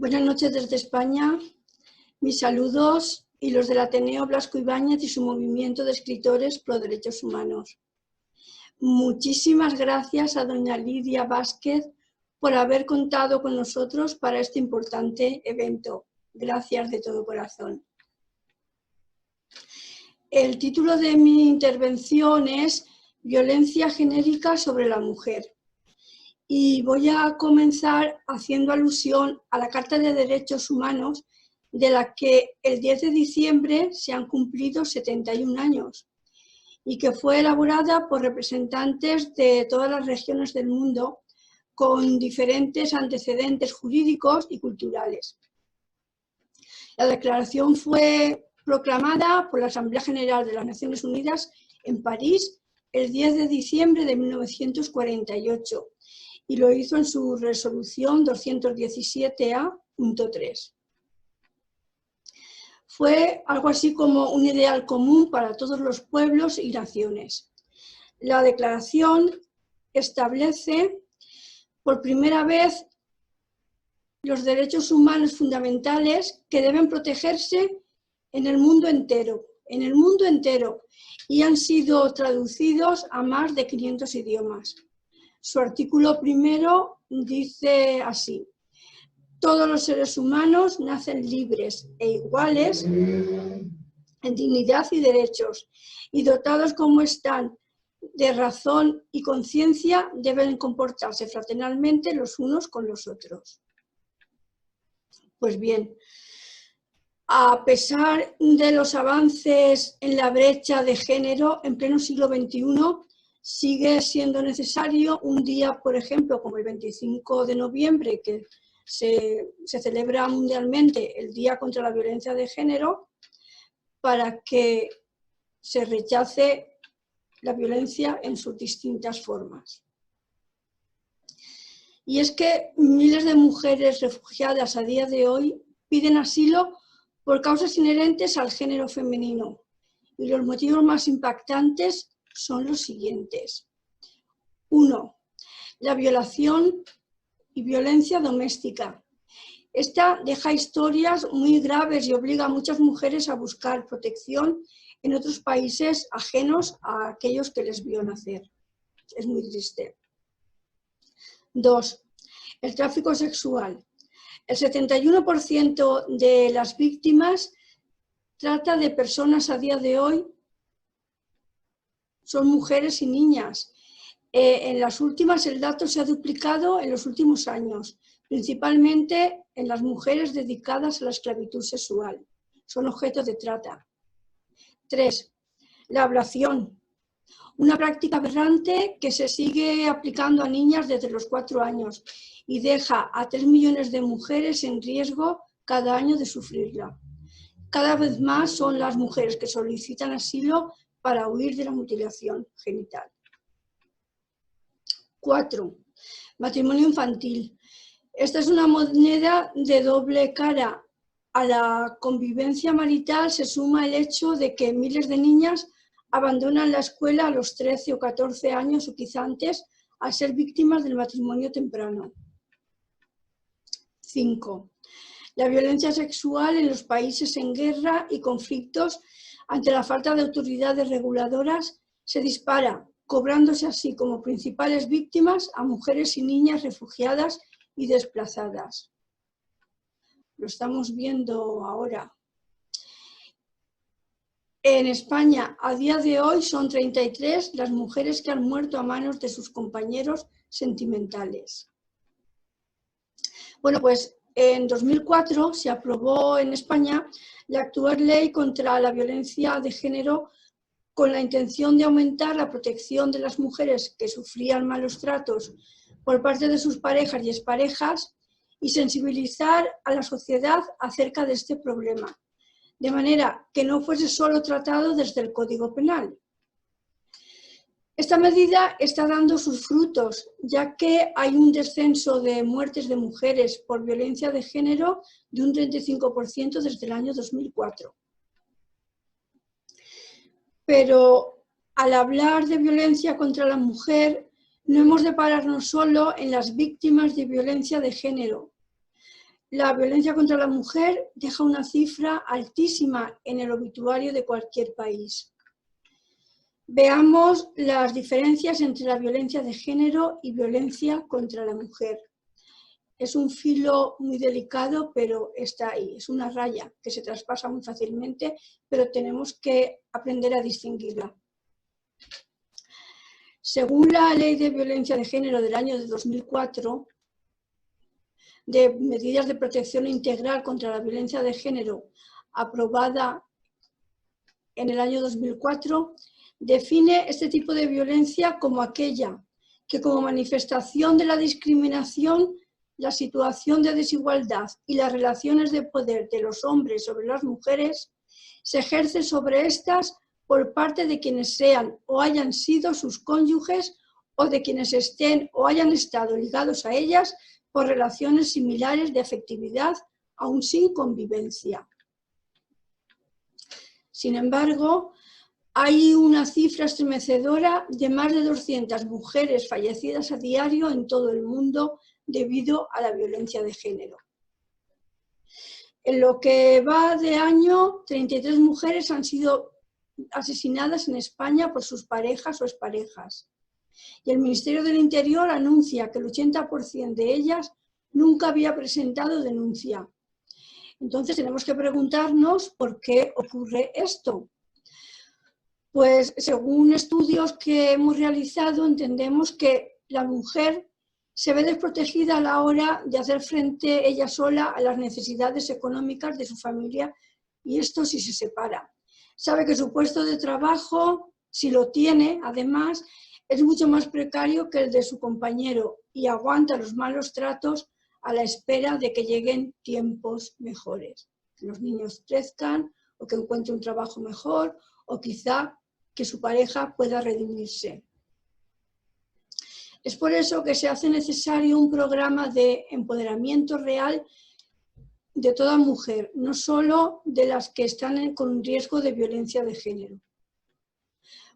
Buenas noches desde España. Mis saludos y los del Ateneo Blasco Ibáñez y su movimiento de escritores pro derechos humanos. Muchísimas gracias a doña Lidia Vázquez por haber contado con nosotros para este importante evento. Gracias de todo corazón. El título de mi intervención es Violencia genérica sobre la mujer. Y voy a comenzar haciendo alusión a la Carta de Derechos Humanos, de la que el 10 de diciembre se han cumplido 71 años y que fue elaborada por representantes de todas las regiones del mundo con diferentes antecedentes jurídicos y culturales. La declaración fue proclamada por la Asamblea General de las Naciones Unidas en París el 10 de diciembre de 1948 y lo hizo en su resolución 217A.3. Fue algo así como un ideal común para todos los pueblos y naciones. La declaración establece por primera vez los derechos humanos fundamentales que deben protegerse en el mundo entero, y han sido traducidos a más de 500 idiomas. Su artículo primero dice así: todos los seres humanos nacen libres e iguales en dignidad y derechos, y dotados como están de razón y conciencia, deben comportarse fraternalmente los unos con los otros. Pues bien, a pesar de los avances en la brecha de género en pleno siglo XXI, sigue siendo necesario un día, por ejemplo, como el 25 de noviembre, que se celebra mundialmente el Día contra la Violencia de Género, para que se rechace la violencia en sus distintas formas. Y es que miles de mujeres refugiadas a día de hoy piden asilo por causas inherentes al género femenino, y los motivos más impactantes son los siguientes. 1. La violación y violencia doméstica. Esta deja historias muy graves y obliga a muchas mujeres a buscar protección en otros países ajenos a aquellos que les vio nacer. Es muy triste. 2. El tráfico sexual. El 71% de las víctimas trata de personas a día de hoy son mujeres y niñas. En las últimas, el dato se ha duplicado en los últimos años, principalmente en las mujeres dedicadas a la esclavitud sexual. Son objeto de trata. 3. La ablación. Una práctica aberrante que se sigue aplicando a niñas desde los 4 años y deja a 3 millones de mujeres en riesgo cada año de sufrirla. Cada vez más son las mujeres que solicitan asilo para huir de la mutilación genital. 4. Matrimonio infantil. Esta es una moneda de doble cara. A la convivencia marital se suma el hecho de que miles de niñas abandonan la escuela a los 13 o 14 años o quizá antes al ser víctimas del matrimonio temprano. 5. La violencia sexual en los países en guerra y conflictos, ante la falta de autoridades reguladoras, se dispara, cobrándose así como principales víctimas a mujeres y niñas refugiadas y desplazadas. Lo estamos viendo ahora. En España, a día de hoy, son 33 las mujeres que han muerto a manos de sus compañeros sentimentales. Bueno, pues en 2004 se aprobó en España la actual ley contra la violencia de género con la intención de aumentar la protección de las mujeres que sufrían malos tratos por parte de sus parejas y exparejas y sensibilizar a la sociedad acerca de este problema, de manera que no fuese solo tratado desde el Código Penal. Esta medida está dando sus frutos, ya que hay un descenso de muertes de mujeres por violencia de género de un 35% desde el año 2004. Pero al hablar de violencia contra la mujer, no hemos de pararnos solo en las víctimas de violencia de género. la violencia contra la mujer deja una cifra altísima en el obituario de cualquier país. Veamos las diferencias entre la violencia de género y violencia contra la mujer. Es un filo muy delicado, pero está ahí. Es una raya que se traspasa muy fácilmente, pero tenemos que aprender a distinguirla. Según la Ley de Violencia de Género del año de 2004, de medidas de protección integral contra la violencia de género, aprobada en el año 2004, define este tipo de violencia como aquella que, como manifestación de la discriminación, la situación de desigualdad y las relaciones de poder de los hombres sobre las mujeres, se ejerce sobre estas por parte de quienes sean o hayan sido sus cónyuges o de quienes estén o hayan estado ligados a ellas por relaciones similares de afectividad, aun sin convivencia. Sin embargo, hay una cifra estremecedora de más de 200 mujeres fallecidas a diario en todo el mundo debido a la violencia de género. En lo que va de año, 33 mujeres han sido asesinadas en España por sus parejas o exparejas. Y el Ministerio del Interior anuncia que el 80% de ellas nunca había presentado denuncia. Entonces tenemos que preguntarnos por qué ocurre esto. Pues según estudios que hemos realizado, entendemos que la mujer se ve desprotegida a la hora de hacer frente ella sola a las necesidades económicas de su familia, y esto si se separa. Sabe que su puesto de trabajo, si lo tiene, además, es mucho más precario que el de su compañero y aguanta los malos tratos a la espera de que lleguen tiempos mejores. Que los niños crezcan o que encuentre un trabajo mejor o quizá que su pareja pueda redimirse. Es por eso que se hace necesario un programa de empoderamiento real de toda mujer, no solo de las que están con riesgo de violencia de género.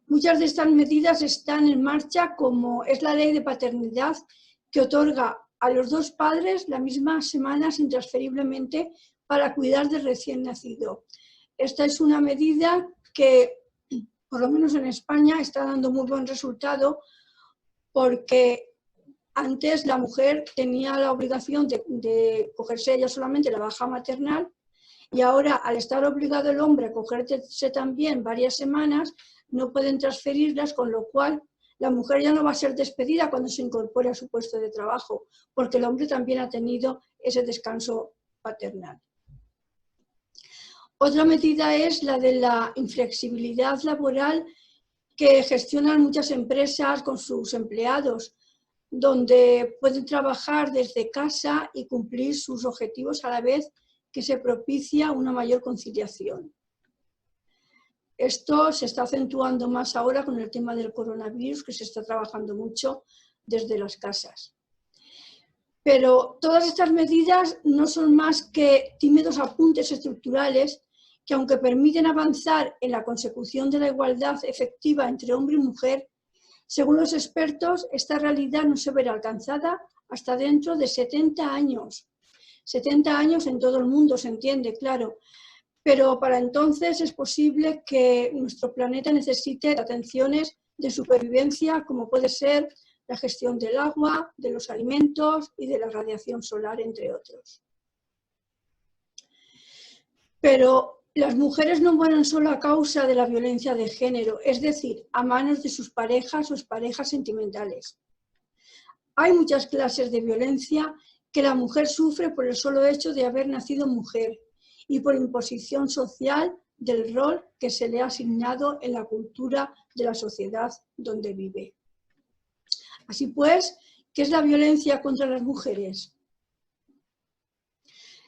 Muchas de estas medidas están en marcha, como es la ley de paternidad, que otorga a los dos padres la misma semana intransferiblemente para cuidar del recién nacido. Esta es una medida que, por lo menos en España, está dando muy buen resultado, porque antes la mujer tenía la obligación de cogerse ella solamente la baja maternal, y ahora, al estar obligado el hombre a cogerse también varias semanas, no pueden transferirlas, con lo cual la mujer ya no va a ser despedida cuando se incorpore a su puesto de trabajo, porque el hombre también ha tenido ese descanso paternal. Otra medida es la de la inflexibilidad laboral que gestionan muchas empresas con sus empleados, donde pueden trabajar desde casa y cumplir sus objetivos a la vez que se propicia una mayor conciliación. Esto se está acentuando más ahora con el tema del coronavirus, que se está trabajando mucho desde las casas. Pero todas estas medidas no son más que tímidos apuntes estructurales que, aunque permiten avanzar en la consecución de la igualdad efectiva entre hombre y mujer, según los expertos, esta realidad no se verá alcanzada hasta dentro de 70 años. 70 años en todo el mundo, se entiende, claro, pero para entonces es posible que nuestro planeta necesite atenciones de supervivencia, como puede ser la gestión del agua, de los alimentos y de la radiación solar, entre otros. Pero las mujeres no mueren solo a causa de la violencia de género, es decir, a manos de sus parejas o exparejas sentimentales. Hay muchas clases de violencia que la mujer sufre por el solo hecho de haber nacido mujer y por imposición social del rol que se le ha asignado en la cultura de la sociedad donde vive. Así pues, ¿qué es la violencia contra las mujeres?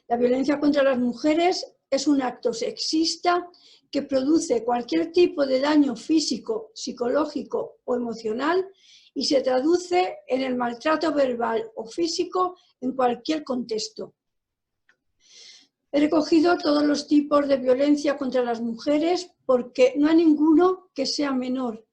La violencia contra las mujeres es un acto sexista que produce cualquier tipo de daño físico, psicológico o emocional y se traduce en el maltrato verbal o físico en cualquier contexto. He recogido todos los tipos de violencia contra las mujeres porque no hay ninguno que sea menor.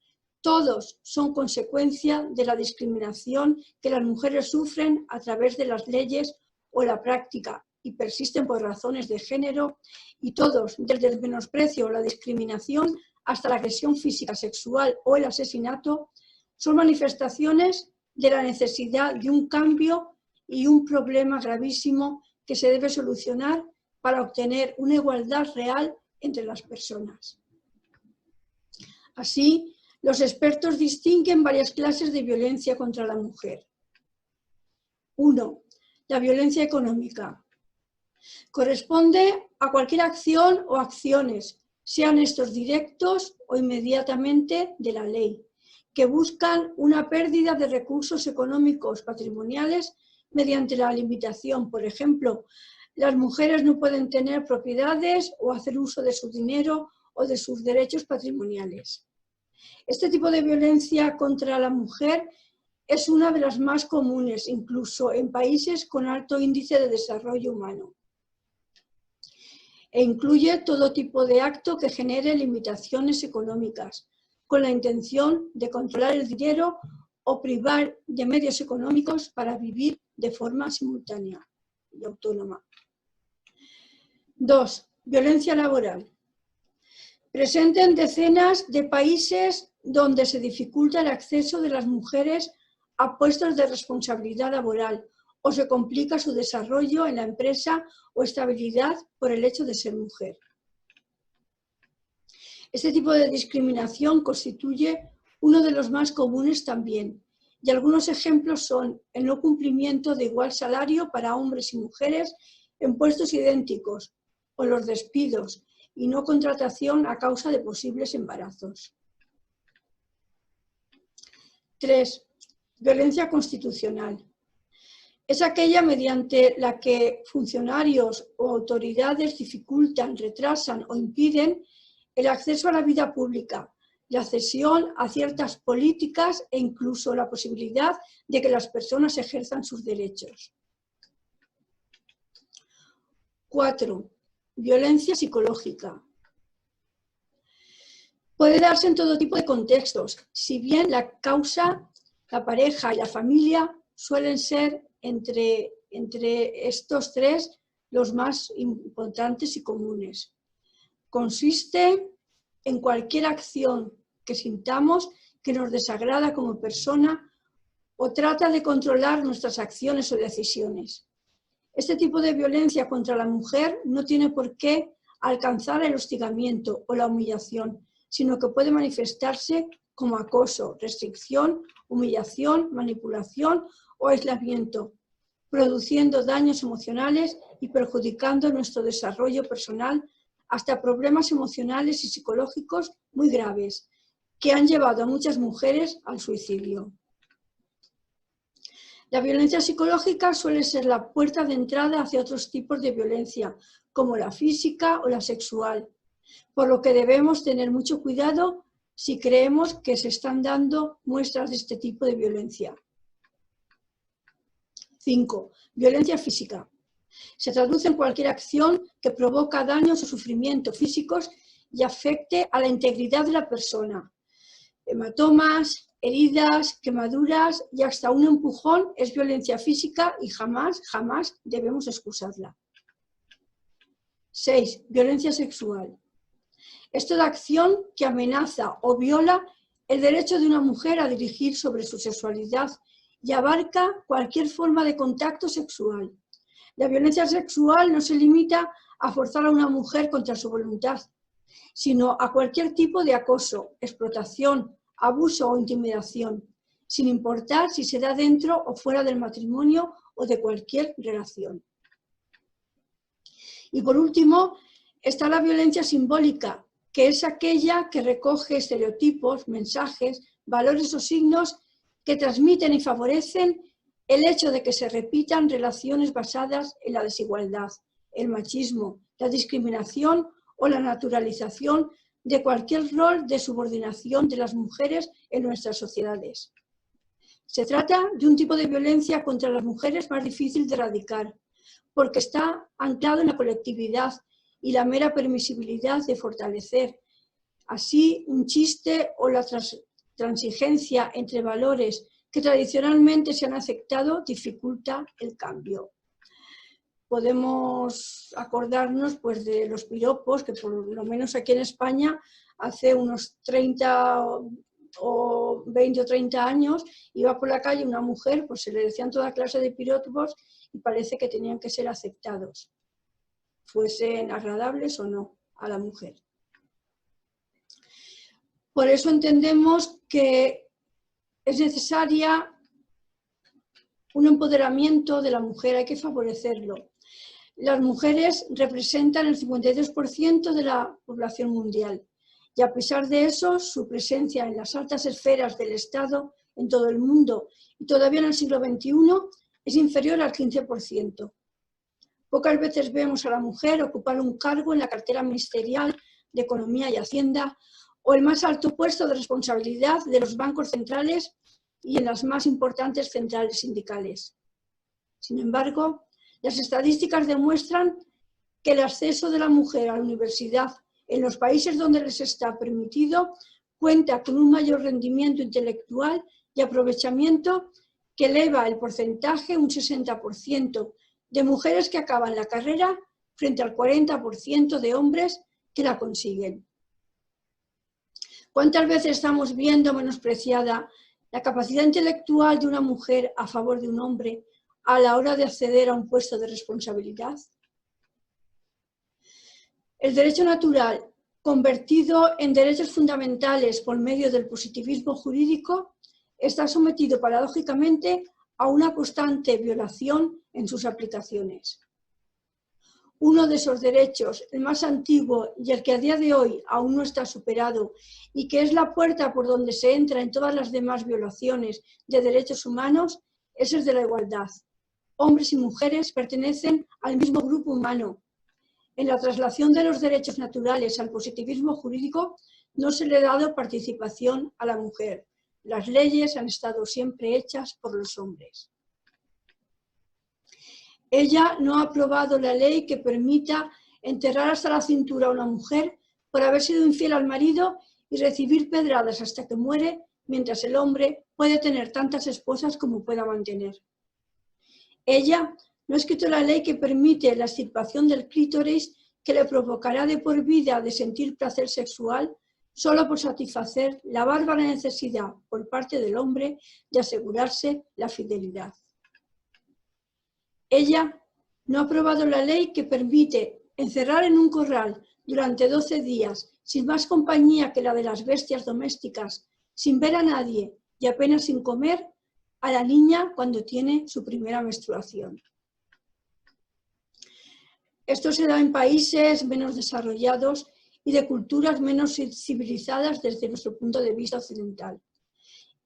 Todos son consecuencia de la discriminación que las mujeres sufren a través de las leyes o la práctica, y persisten por razones de género, y todos, desde el menosprecio o la discriminación hasta la agresión física, sexual o el asesinato, son manifestaciones de la necesidad de un cambio y un problema gravísimo que se debe solucionar para obtener una igualdad real entre las personas. Así, los expertos distinguen varias clases de violencia contra la mujer. 1. La violencia económica. Corresponde a cualquier acción o acciones, sean estos directos o inmediatamente de la ley, que buscan una pérdida de recursos económicos patrimoniales mediante la limitación. Por ejemplo, las mujeres no pueden tener propiedades o hacer uso de su dinero o de sus derechos patrimoniales. Este tipo de violencia contra la mujer es una de las más comunes, incluso en países con alto índice de desarrollo humano, e incluye todo tipo de acto que genere limitaciones económicas, con la intención de controlar el dinero o privar de medios económicos para vivir de forma simultánea y autónoma. 2. Violencia laboral. Presente en decenas de países donde se dificulta el acceso de las mujeres a puestos de responsabilidad laboral o se complica su desarrollo en la empresa o estabilidad por el hecho de ser mujer. Este tipo de discriminación constituye uno de los más comunes también, y algunos ejemplos son el no cumplimiento de igual salario para hombres y mujeres en puestos idénticos, o los despidos y no contratación a causa de posibles embarazos. 3. Violencia constitucional. Es aquella mediante la que funcionarios o autoridades dificultan, retrasan o impiden el acceso a la vida pública, la accesión a ciertas políticas e incluso la posibilidad de que las personas ejerzan sus derechos. 4. Violencia psicológica. Puede darse en todo tipo de contextos, si bien la causa, la pareja y la familia suelen ser entre estos tres los más importantes y comunes. Consiste en cualquier acción que sintamos que nos desagrada como persona o trata de controlar nuestras acciones o decisiones. Este tipo de violencia contra la mujer no tiene por qué alcanzar el hostigamiento o la humillación, sino que puede manifestarse como acoso, restricción, humillación, manipulación o aislamiento, produciendo daños emocionales y perjudicando nuestro desarrollo personal hasta problemas emocionales y psicológicos muy graves, que han llevado a muchas mujeres al suicidio. La violencia psicológica suele ser la puerta de entrada hacia otros tipos de violencia, como la física o la sexual, por lo que debemos tener mucho cuidado si creemos que se están dando muestras de este tipo de violencia. 5. Violencia física. Se traduce en cualquier acción que provoca daños o sufrimientos físicos y afecte a la integridad de la persona. Hematomas, heridas, quemaduras y hasta un empujón es violencia física y jamás debemos excusarla. 6. Violencia sexual. Es toda acción que amenaza o viola el derecho de una mujer a dirigir sobre su sexualidad y abarca cualquier forma de contacto sexual. La violencia sexual no se limita a forzar a una mujer contra su voluntad, sino a cualquier tipo de acoso, explotación, abuso o intimidación, sin importar si se da dentro o fuera del matrimonio o de cualquier relación. Y por último, está la violencia simbólica, que es aquella que recoge estereotipos, mensajes, valores o signos que transmiten y favorecen el hecho de que se repitan relaciones basadas en la desigualdad, el machismo, la discriminación o la naturalización de cualquier rol de subordinación de las mujeres en nuestras sociedades. Se trata de un tipo de violencia contra las mujeres más difícil de erradicar, porque está anclado en la colectividad y la mera permisibilidad de fortalecer. Así, un chiste o la transigencia entre valores que tradicionalmente se han aceptado dificulta el cambio. podemos acordarnos pues, de los piropos, que por lo menos aquí en España hace unos 30 o 20 o 30 años iba por la calle una mujer, pues se le decían toda clase de piropos y parece que tenían que ser aceptados, fuesen agradables o no a la mujer. Por eso entendemos que es necesaria un empoderamiento de la mujer, hay que favorecerlo. Las mujeres representan el 52% de la población mundial y a pesar de eso, su presencia en las altas esferas del Estado en todo el mundo y todavía en el siglo XXI es inferior al 15%. Pocas veces vemos a la mujer ocupar un cargo en la cartera ministerial de Economía y Hacienda o el más alto puesto de responsabilidad de los bancos centrales y en las más importantes centrales sindicales. Sin embargo, las estadísticas demuestran que el acceso de la mujer a la universidad en los países donde les está permitido cuenta con un mayor rendimiento intelectual y aprovechamiento que eleva el porcentaje un 60% de mujeres que acaban la carrera frente al 40% de hombres que la consiguen. ¿Cuántas veces estamos viendo menospreciada la capacidad intelectual de una mujer a favor de un hombre a la hora de acceder a un puesto de responsabilidad? El derecho natural, convertido en derechos fundamentales por medio del positivismo jurídico, está sometido paradójicamente a una constante violación en sus aplicaciones. Uno de esos derechos, el más antiguo y el que a día de hoy aún no está superado y que es la puerta por donde se entra en todas las demás violaciones de derechos humanos, es el de la igualdad. Hombres y mujeres pertenecen al mismo grupo humano. En la traslación de los derechos naturales al positivismo jurídico no se le ha dado participación a la mujer. Las leyes han estado siempre hechas por los hombres. Ella no ha aprobado la ley que permita enterrar hasta la cintura a una mujer por haber sido infiel al marido y recibir pedradas hasta que muere, mientras el hombre puede tener tantas esposas como pueda mantener. Ella no ha escrito la ley que permite la extirpación del clítoris que le provocará de por vida de sentir placer sexual solo por satisfacer la bárbara necesidad por parte del hombre de asegurarse la fidelidad. Ella no ha aprobado la ley que permite encerrar en un corral durante 12 días, sin más compañía que la de las bestias domésticas, sin ver a nadie y apenas sin comer, a la niña cuando tiene su primera menstruación. Esto se da en países menos desarrollados y de culturas menos civilizadas desde nuestro punto de vista occidental.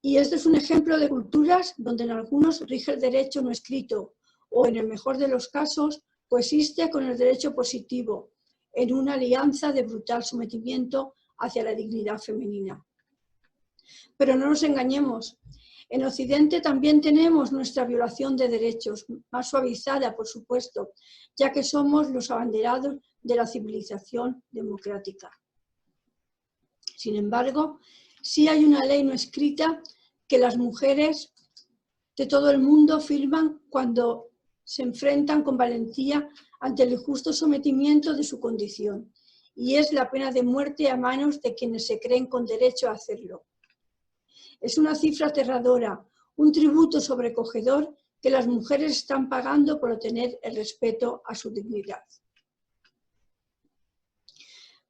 Y este es un ejemplo de culturas donde en algunos rige el derecho no escrito, o en el mejor de los casos, coexiste con el derecho positivo, en una alianza de brutal sometimiento hacia la dignidad femenina. Pero no nos engañemos, en Occidente también tenemos nuestra violación de derechos, más suavizada, por supuesto, ya que somos los abanderados de la civilización democrática. Sin embargo, sí hay una ley no escrita que las mujeres de todo el mundo firman cuando se enfrentan con valentía ante el injusto sometimiento de su condición, y es la pena de muerte a manos de quienes se creen con derecho a hacerlo. Es una cifra aterradora, un tributo sobrecogedor que las mujeres están pagando por obtener el respeto a su dignidad.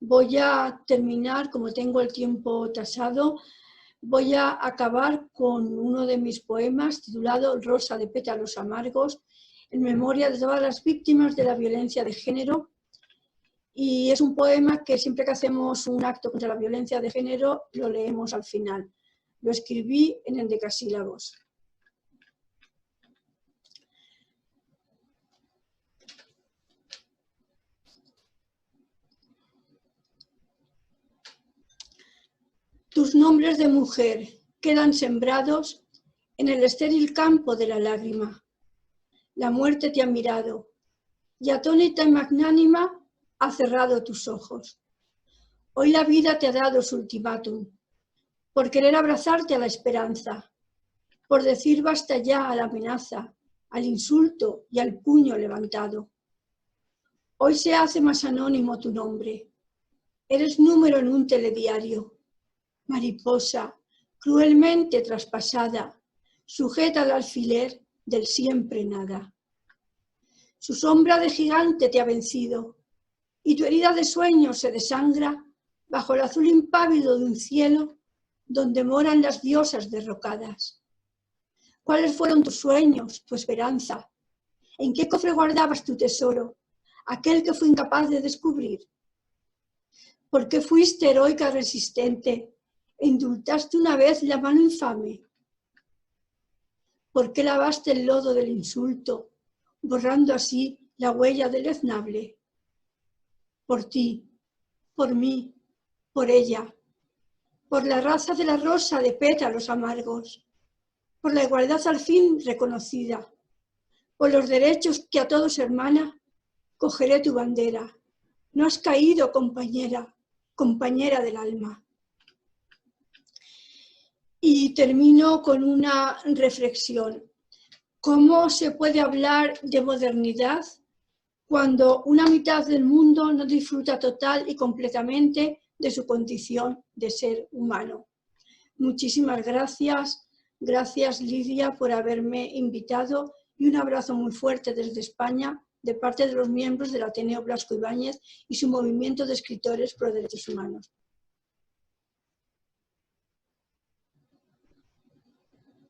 Voy a terminar, como tengo el tiempo tasado, voy a acabar con uno de mis poemas titulado Rosa de pétalos amargos, en memoria de todas las víctimas de la violencia de género. Y es un poema que siempre que hacemos un acto contra la violencia de género lo leemos al final. Lo escribí en endecasílabos. Tus nombres de mujer quedan sembrados en el estéril campo de la lágrima. La muerte te ha mirado y atónita y magnánima ha cerrado tus ojos. Hoy la vida te ha dado su ultimátum, por querer abrazarte a la esperanza, por decir basta ya a la amenaza, al insulto y al puño levantado. Hoy se hace más anónimo tu nombre. Eres número en un telediario. Mariposa, cruelmente traspasada, sujeta al alfiler del siempre nada. Su sombra de gigante te ha vencido y tu herida de sueño se desangra bajo el azul impávido de un cielo donde moran las diosas derrocadas. ¿Cuáles fueron tus sueños, tu esperanza? ¿En qué cofre guardabas tu tesoro, aquel que fue incapaz de descubrir? ¿Por qué fuiste heroica resistente e indultaste una vez la mano infame? ¿Por qué lavaste el lodo del insulto, borrando así la huella deleznable? Por ti, por mí, por ella, por la raza de la rosa de pétalos amargos, por la igualdad al fin reconocida, por los derechos que a todos hermana, cogeré tu bandera. No has caído, compañera, compañera del alma. Y termino con una reflexión. ¿Cómo se puede hablar de modernidad cuando una mitad del mundo no disfruta total y completamente de su condición de ser humano? Muchísimas gracias. Gracias, Lidia, por haberme invitado y un abrazo muy fuerte desde España de parte de los miembros del Ateneo Blasco Ibáñez y su movimiento de escritores pro derechos humanos.